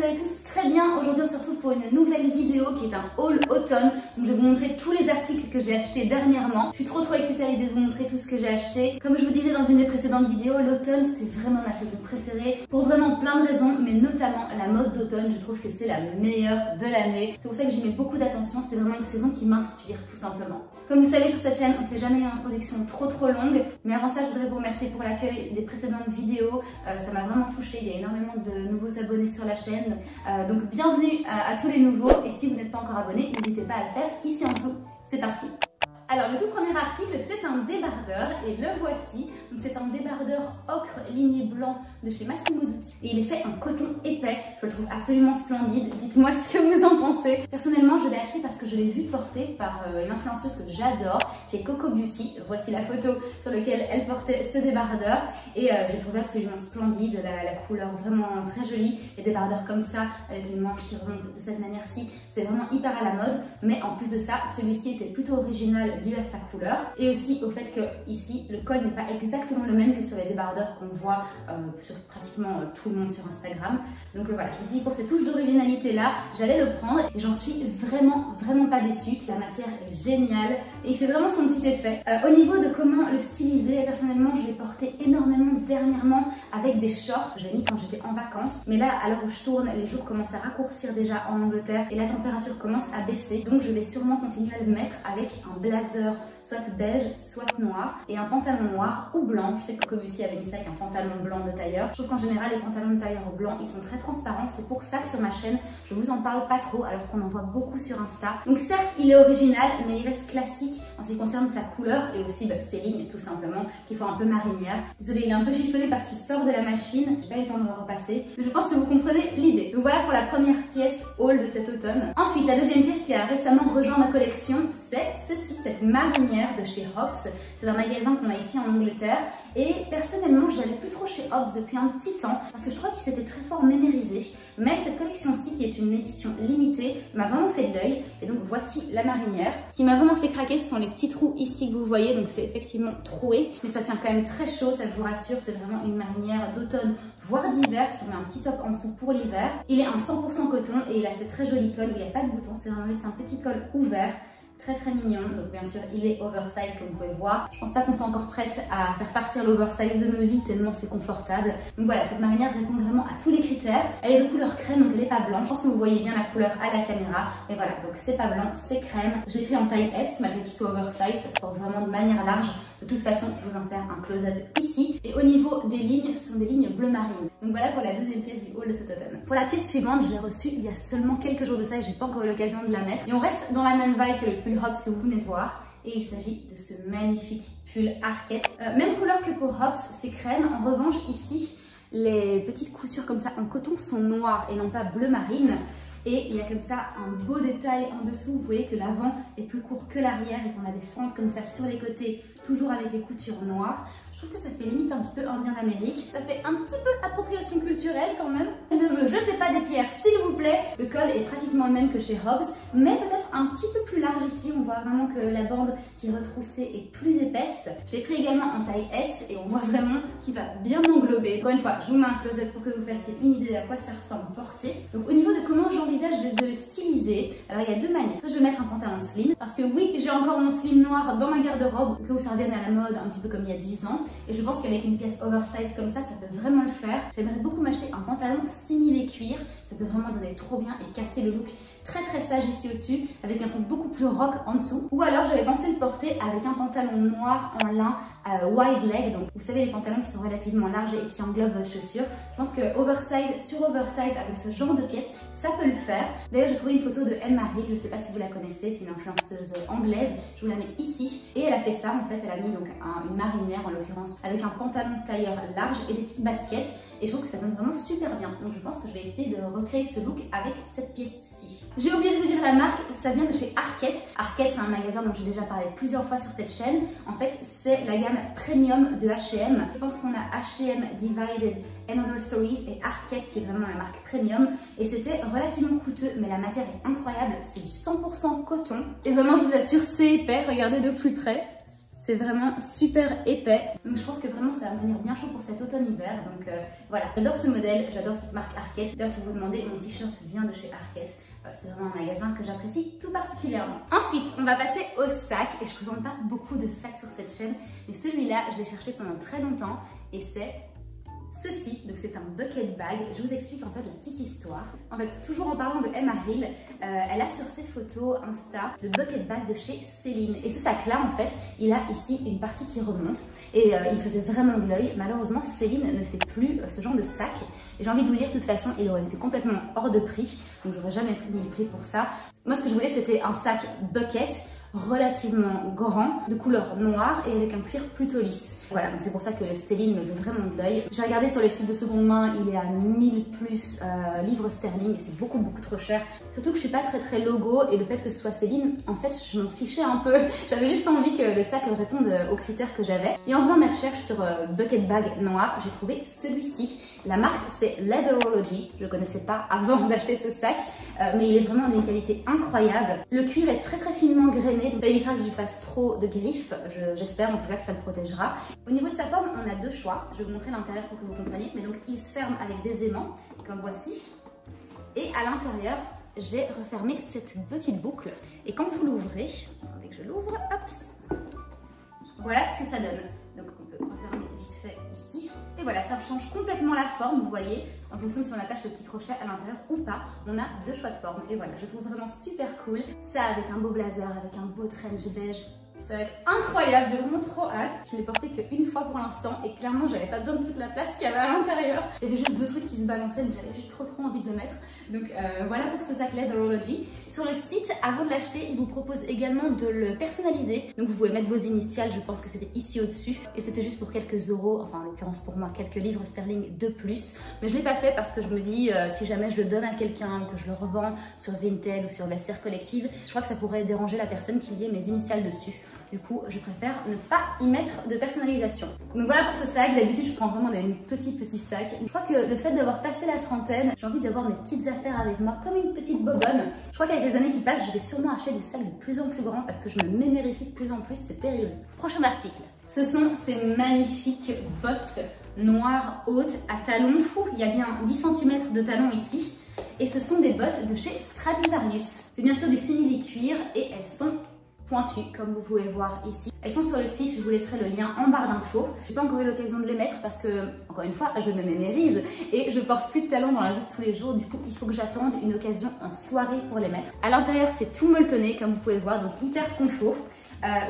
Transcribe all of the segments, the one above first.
allez tous très bien. Aujourd'hui on se retrouve pour une nouvelle vidéo qui est un haul automne. Donc je vais vous montrer tous les articles que j'ai achetés dernièrement. Je suis trop excitée à l'idée de vous montrer tout ce que j'ai acheté. Comme je vous disais dans une des précédentes vidéos, l'automne c'est vraiment ma saison préférée pour vraiment plein de raisons, mais notamment la mode d'automne. Je trouve que c'est la meilleure de l'année. C'est pour ça que j'y mets beaucoup d'attention. C'est vraiment une saison qui m'inspire tout simplement. Comme vous savez, sur cette chaîne on ne fait jamais une introduction trop longue, mais avant ça je voudrais vous remercier pour l'accueil des précédentes vidéos. Ça m'a vraiment touchée. Il y a énormément de nouveaux abonnés sur la chaîne, donc bienvenue à tous les nouveaux, et si vous n'êtes pas encore abonné, n'hésitez pas à le faire ici en dessous. C'est parti. Alors le tout premier article, c'est un débardeur et le voici. C'est un débardeur ocre ligné blanc de chez Massimo Dutti et il est fait en coton épais. Je le trouve absolument splendide. Dites-moi ce que vous en pensez. Personnellement, je l'ai acheté parce que je l'ai vu porter par une influenceuse que j'adore, chez Coco Beauty. Voici la photo sur laquelle elle portait ce débardeur et je l'ai trouvé absolument splendide. La couleur vraiment très jolie. Les débardeurs comme ça, avec une manche qui remonte de cette manière-ci, c'est vraiment hyper à la mode. Mais en plus de ça, celui-ci était plutôt original dû à sa couleur et aussi au fait que ici le col n'est pas exactement le même que sur les débardeurs qu'on voit sur pratiquement tout le monde sur Instagram. Donc voilà, je me suis dit pour cette touche d'originalité là, j'allais le prendre et j'en suis vraiment pas déçue. La matière est géniale et il fait vraiment son petit effet. Au niveau de comment le styliser, personnellement je l'ai porté énormément dernièrement avec des shorts. Je l'ai mis quand j'étais en vacances, mais là à l'heure où je tourne, les jours commencent à raccourcir déjà en Angleterre et la température commence à baisser, donc je vais sûrement continuer à le mettre avec un blazer soit beige, soit noir, et un pantalon noir ou blanc. Je sais que Coco Beauty avait mis ça avec un pantalon blanc de tailleur. Je trouve qu'en général les pantalons de tailleur blancs ils sont très transparents. C'est pour ça que sur ma chaîne je vous en parle pas trop alors qu'on en voit beaucoup sur Insta. Donc certes il est original, mais il reste classique en ce qui concerne sa couleur et aussi ses lignes tout simplement qui font un peu marinière. Désolée, il est un peu chiffonné parce qu'il sort de la machine, j'ai pas eu le temps de le repasser, mais je pense que vous comprenez l'idée. Donc voilà pour la première pièce haul de cet automne. Ensuite la deuxième pièce qui a récemment rejoint ma collection, c'est ceci, cette marinière de chez Hobbs. C'est un magasin qu'on a ici en Angleterre et personnellement j'allais plus trop chez Hobbs depuis un petit temps parce que je crois qu'il s'était très fort mémérisé, mais cette collection-ci qui est une édition limitée m'a vraiment fait de l'œil et donc voici la marinière. Ce qui m'a vraiment fait craquer ce sont les petits trous ici que vous voyez, donc c'est effectivement troué mais ça tient quand même très chaud, ça je vous rassure. C'est vraiment une marinière d'automne voire d'hiver si on met un petit top en dessous pour l'hiver. Il est en 100% coton et il a ce très joli col où il n'y a pas de bouton, c'est vraiment juste un petit col ouvert. Très mignon, donc bien sûr il est oversize comme vous pouvez voir. Je pense pas qu'on soit encore prête à faire partir l'oversize de nos vies tellement c'est confortable. Donc voilà, cette marinière répond vraiment à tous les critères. Elle est de couleur crème donc elle est pas blanche. Je pense que vous voyez bien la couleur à la caméra. Et voilà, donc c'est pas blanc, c'est crème. Je l'ai pris en taille S malgré qu'il soit oversize, ça se porte vraiment de manière large. De toute façon, je vous insère un close-up ici. Et au niveau des lignes, ce sont des lignes bleu marine. Donc voilà pour la deuxième pièce du haul de cet automne. Pour la pièce suivante, je l'ai reçue il y a seulement quelques jours de ça et j'ai pas encore eu l'occasion de la mettre. Et on reste dans la même vibe que le pull Hobbs que vous venez de voir. Et il s'agit de ce magnifique pull Arket. Même couleur que pour Hobbs, c'est crème. En revanche, ici, les petites coutures comme ça en coton sont noires et non pas bleu marine. Et il y a comme ça un beau détail en dessous. Vous voyez que l'avant est plus court que l'arrière et qu'on a des fentes comme ça sur les côtés, toujours avec les coutures noires. Je trouve que ça fait limite un petit peu Indien d'Amérique. Ça fait un petit peu appropriation culturelle quand même. Ne me jetez pas des pierres s'il vous plaît. Le col est pratiquement le même que chez Hobbs, mais peut-être un petit peu plus large ici. On voit vraiment que la bande qui est retroussée est plus épaisse. Je l'ai pris également en taille S et on voit vraiment qu'il va bien m'englober. Encore une fois, je vous mets un close-up pour que vous fassiez une idée à quoi ça ressemble porté. Donc au niveau de comment j'envisage de le styliser, alors il y a deux manières. Soit je vais mettre un pantalon slim, parce que oui, j'ai encore mon slim noir dans ma garde-robe, que ça revienne à la mode un petit peu comme il y a 10 ans. Et je pense qu'avec une pièce oversize comme ça peut vraiment le faire. J'aimerais beaucoup m'acheter un pantalon similé cuir. Ça peut vraiment donner trop bien et casser le look très sage ici au-dessus, avec un fond beaucoup plus rock en dessous. Ou alors j'avais pensé le porter avec un pantalon noir en lin wide leg. Donc vous savez les pantalons qui sont relativement larges et qui englobent votre chaussure. Je pense que oversize sur oversize avec ce genre de pièce, ça peut le faire. D'ailleurs j'ai trouvé une photo de Elle-Marie, je ne sais pas si vous la connaissez, c'est une influenceuse anglaise. Je vous la mets ici. Et elle a fait ça en fait, elle a mis donc une marinière en l'occurrence avec un pantalon de tailleur large et des petites baskets. Et je trouve que ça donne vraiment super bien. Donc je pense que je vais essayer de recréer ce look avec cette pièce-ci. J'ai oublié de vous dire la marque, ça vient de chez Arket. Arket, c'est un magasin dont j'ai déjà parlé plusieurs fois sur cette chaîne. En fait, c'est la gamme premium de H&M. Je pense qu'on a H&M Divided and Other Stories et Arket qui est vraiment la marque premium. Et c'était relativement coûteux, mais la matière est incroyable. C'est du 100% coton. Et vraiment, je vous assure, c'est épais. Regardez de plus près. C'est vraiment super épais. Donc je pense que vraiment ça va me tenir bien chaud pour cet automne-hiver. Donc voilà, j'adore ce modèle, j'adore cette marque Arket. D'ailleurs si vous vous demandez, mon t-shirt vient de chez Arket. C'est vraiment un magasin que j'apprécie tout particulièrement. Ensuite, on va passer au sac. Et je ne présente pas beaucoup de sacs sur cette chaîne. Mais celui-là, je l'ai cherché pendant très longtemps. Et c'est ceci. Donc c'est un bucket bag. Je vous explique en fait la petite histoire. En fait, toujours en parlant de Emma Hill, elle a sur ses photos Insta le bucket bag de chez Céline. Et ce sac-là, en fait, il a ici une partie qui remonte. Et il faisait vraiment de l'œil. Malheureusement, Céline ne fait plus ce genre de sac. Et j'ai envie de vous dire, de toute façon, il aurait été complètement hors de prix. Donc j'aurais jamais mis le prix pour ça. Moi, ce que je voulais, c'était un sac bucket relativement grand, de couleur noire et avec un cuir plutôt lisse. Voilà, donc c'est pour ça que Céline me fait vraiment de l'œil. J'ai regardé sur les sites de seconde main, il est à 1000 plus livres sterling et c'est beaucoup trop cher. Surtout que je suis pas très logo et le fait que ce soit Céline, en fait je m'en fichais un peu. J'avais juste envie que le sac réponde aux critères que j'avais. Et en faisant mes recherches sur bucket bag noir, j'ai trouvé celui-ci. La marque c'est Leatherology, je ne connaissais pas avant d'acheter ce sac, mais il est vraiment d'une qualité incroyable. Le cuir est très finement grainé, donc ça évitera que j'y fasse trop de griffes, j'espère en tout cas que ça le protégera. Au niveau de sa forme, on a deux choix, je vais vous montrer l'intérieur pour que vous compreniez, mais donc il se ferme avec des aimants, comme voici, et à l'intérieur, j'ai refermé cette petite boucle, et quand vous l'ouvrez, attendez que je l'ouvre, hop, voilà ce que ça donne. Donc on peut refermer vite fait ici. Et voilà, ça change complètement la forme, vous voyez, en fonction de si on attache le petit crochet à l'intérieur ou pas. On a deux choix de forme. Et voilà, je trouve vraiment super cool. Ça avec un beau blazer, avec un beau trench beige. Ça va être incroyable, j'ai vraiment trop hâte. Je l'ai porté qu'une fois pour l'instant et clairement j'avais pas besoin de toute la place qu'il y avait à l'intérieur. Il y avait juste deux trucs qui se balançaient mais j'avais juste trop envie de le mettre. Donc voilà pour ce sac Leatherology. Sur le site, avant de l'acheter, il vous propose également de le personnaliser. Donc vous pouvez mettre vos initiales, je pense que c'était ici au-dessus. Et c'était juste pour quelques euros, enfin en l'occurrence pour moi quelques livres sterling de plus. Mais je l'ai pas fait parce que je me dis si jamais je le donne à quelqu'un ou que je le revends sur Vinted ou sur la cire collective, je crois que ça pourrait déranger la personne qu'il y ait mes initiales dessus. Du coup, je préfère ne pas y mettre de personnalisation. Donc voilà pour ce sac. D'habitude, je prends vraiment des petits sacs. Je crois que le fait d'avoir passé la trentaine, j'ai envie d'avoir mes petites affaires avec moi comme une petite bobonne. Je crois qu'avec les années qui passent, je vais sûrement acheter des sacs de plus en plus grands parce que je me mémérifie de plus en plus. C'est terrible. Prochain article. Ce sont ces magnifiques bottes noires hautes à talons. Fou, il y a bien 10 cm de talons ici. Et ce sont des bottes de chez Stradivarius. C'est bien sûr du simili-cuir et elles sont pointues comme vous pouvez voir ici. Elles sont sur le site, je vous laisserai le lien en barre d'infos. J'ai pas encore eu l'occasion de les mettre parce que, encore une fois, je me mémérise et je porte plus de talons dans la vie de tous les jours. Du coup, il faut que j'attende une occasion en soirée pour les mettre. À l'intérieur, c'est tout molletonné comme vous pouvez voir, donc hyper confort.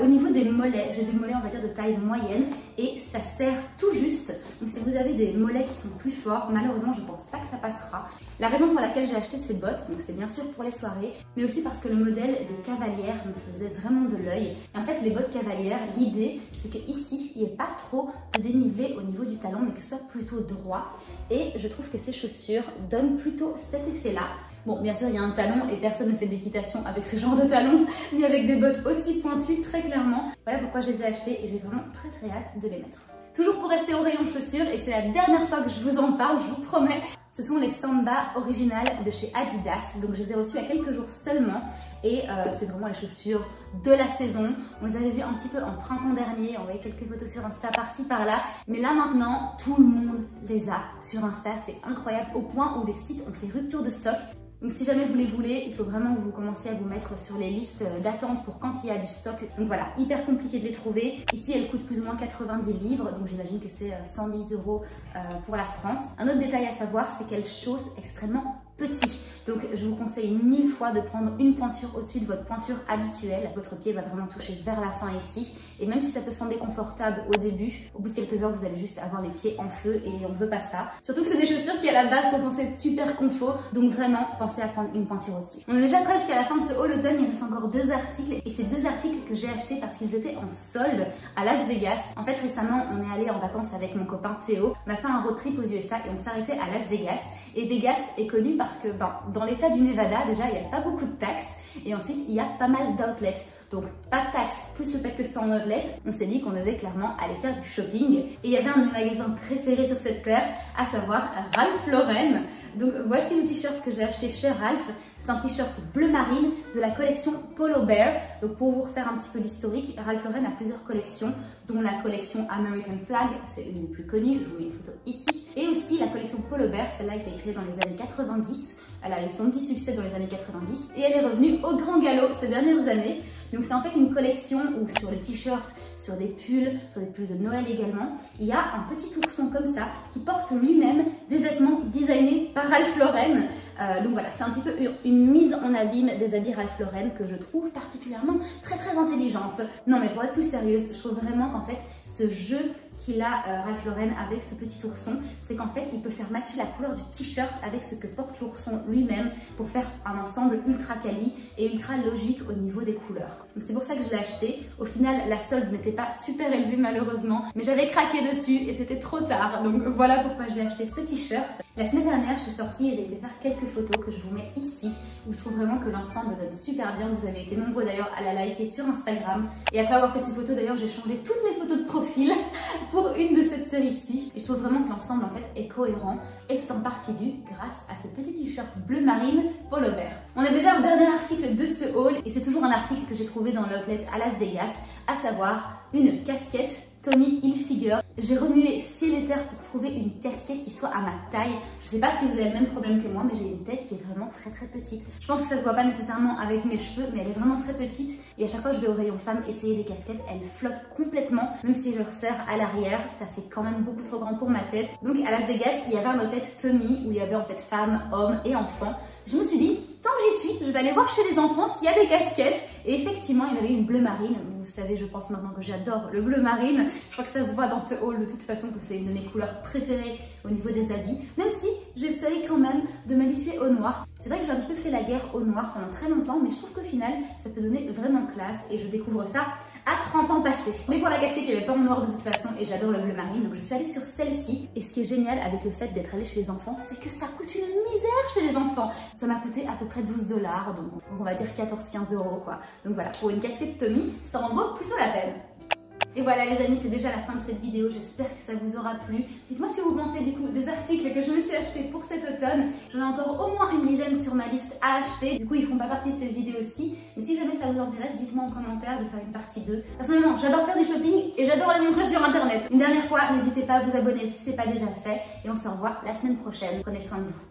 Au niveau des mollets, j'ai des mollets on va dire de taille moyenne et ça serre tout juste. Donc si vous avez des mollets qui sont plus forts, malheureusement je pense pas que ça passera. La raison pour laquelle j'ai acheté ces bottes, donc c'est bien sûr pour les soirées, mais aussi parce que le modèle des cavalières me faisait vraiment de l'œil. Et en fait les bottes cavalières, l'idée c'est que ici il n'y ait pas trop de dénivelé au niveau du talon, mais que ce soit plutôt droit. Et je trouve que ces chaussures donnent plutôt cet effet-là. Bon, bien sûr, il y a un talon et personne ne fait d'équitation avec ce genre de talon, ni avec des bottes aussi pointues, très clairement. Voilà pourquoi je les ai achetées et j'ai vraiment très hâte de les mettre. Toujours pour rester au rayon chaussures, et c'est la dernière fois que je vous en parle, je vous promets, ce sont les Samba originales de chez Adidas. Donc je les ai reçues il y a quelques jours seulement et c'est vraiment les chaussures de la saison. On les avait vues un petit peu en printemps dernier, on voyait quelques photos sur Insta par-ci par-là. Mais là maintenant, tout le monde les a sur Insta, c'est incroyable au point où les sites ont fait rupture de stock. Donc si jamais vous les voulez, il faut vraiment que vous commenciez à vous mettre sur les listes d'attente pour quand il y a du stock. Donc voilà, hyper compliqué de les trouver. Ici, elles coûtent plus ou moins 90 livres, donc j'imagine que c'est 110 € pour la France. Un autre détail à savoir, c'est qu'elles chaussent extrêmement petit. Donc je vous conseille 1000 fois de prendre une pointure au-dessus de votre pointure habituelle. Votre pied va vraiment toucher vers la fin ici. Et même si ça peut sembler confortable au début, au bout de quelques heures, vous allez juste avoir les pieds en feu et on ne veut pas ça. Surtout que c'est des chaussures qui à la base sont censées être super confort. Donc vraiment, pensez à prendre une pointure au-dessus. On est déjà presque à la fin de ce haul automne. Il reste encore 2 articles. Et c'est 2 articles que j'ai achetés parce qu'ils étaient en solde à Las Vegas. En fait, récemment, on est allé en vacances avec mon copain Théo. On a fait un road trip aux USA et on s'arrêtait à Las Vegas. Et Vegas est connu parce que dans l'état du Nevada, déjà, il n'y a pas beaucoup de taxes. Et ensuite, il y a pas mal d'outlets. Donc pas de taxe, plus le fait que c'est en outlet, on s'est dit qu'on devait clairement aller faire du shopping. Et il y avait un de mes magasins préférés sur cette terre, à savoir Ralph Lauren. Donc voici le t-shirt que j'ai acheté chez Ralph. C'est un t-shirt bleu marine de la collection Polo Bear. Donc pour vous refaire un petit peu l'historique, Ralph Lauren a plusieurs collections, dont la collection American Flag, c'est une des plus connues, je vous mets une photo ici. Et aussi la collection Polo Bear, celle-là a été créée dans les années 90. Elle a eu son petit succès dans les années 90 et elle est revenue au grand galop ces dernières années. Donc c'est en fait une collection où sur les t-shirts, sur des pulls de Noël également, il y a un petit ourson comme ça qui porte lui-même des vêtements designés par Ralph Lauren. Donc voilà, c'est un petit peu une mise en abîme des habits Ralph Lauren que je trouve particulièrement très intelligente. Non mais pour être plus sérieuse, je trouve vraiment qu'en fait ce jeu qu'il a Ralph Lauren avec ce petit ourson, c'est qu'en fait il peut faire matcher la couleur du t-shirt avec ce que porte l'ourson lui-même pour faire un ensemble ultra quali et ultra logique au niveau des couleurs. Donc c'est pour ça que je l'ai acheté. Au final la solde n'était pas super élevée malheureusement, mais j'avais craqué dessus et c'était trop tard. Donc voilà pourquoi j'ai acheté ce t-shirt. La semaine dernière je suis sortie et j'ai été faire quelques photos que je vous mets ici, où je trouve vraiment que l'ensemble donne super bien. Vous avez été nombreux d'ailleurs à la liker sur Instagram. Et après avoir fait ces photos d'ailleurs, j'ai changé toutes mes photos de profil pour une de cette série-ci. Et je trouve vraiment que l'ensemble en fait est cohérent. Et c'est en partie dû grâce à ce petit t-shirt bleu marine Polo Bear. On est déjà au dernier article de ce haul et c'est toujours un article que j'ai trouvé dans l'outlet à Las Vegas, à savoir une casquette Tommy Hilfiger. J'ai remué ciel et terre pour trouver une casquette qui soit à ma taille. Je sais pas si vous avez le même problème que moi, mais j'ai une tête qui est vraiment très petite. Je pense que ça se voit pas nécessairement avec mes cheveux, mais elle est vraiment très petite. Et à chaque fois que je vais au rayon femme essayer des casquettes, elles flottent complètement. Même si je resserre à l'arrière, ça fait quand même beaucoup trop grand pour ma tête. Donc à Las Vegas, il y avait un outlet Tommy où il y avait en fait femmes, hommes et enfants. Je me suis dit, tant que j'y suis, je vais aller voir chez les enfants s'il y a des casquettes. Et effectivement, il y en avait une bleu marine. Vous savez, je pense maintenant que j'adore le bleu marine. Je crois que ça se voit dans ce haul de toute façon que c'est une de mes couleurs préférées au niveau des habits. Même si j'essaye quand même de m'habituer au noir. C'est vrai que j'ai un petit peu fait la guerre au noir pendant très longtemps, mais je trouve qu'au final, ça peut donner vraiment classe et je découvre ça à 30 ans passés. Mais pour la casquette, il n'y avait pas en noir de toute façon et j'adore le bleu marine, donc je suis allée sur celle-ci. Et ce qui est génial avec le fait d'être allée chez les enfants, c'est que ça coûte une misère chez les enfants. Ça m'a coûté à peu près 12 $, donc on va dire 14-15 € quoi. Donc voilà, pour une casquette Tommy, ça en vaut plutôt la peine. Et voilà les amis, c'est déjà la fin de cette vidéo, j'espère que ça vous aura plu. Dites-moi ce que vous pensez du coup des articles que je me suis achetés pour cet automne. J'en ai encore au moins une dizaine sur ma liste à acheter, du coup ils feront pas partie de cette vidéo-ci. Mais si jamais ça vous intéresse, dites-moi en commentaire de faire une partie 2. Personnellement, j'adore faire du shopping et j'adore les montrer sur internet. Une dernière fois, n'hésitez pas à vous abonner si ce n'est pas déjà fait. Et on se revoit la semaine prochaine. Prenez soin de vous.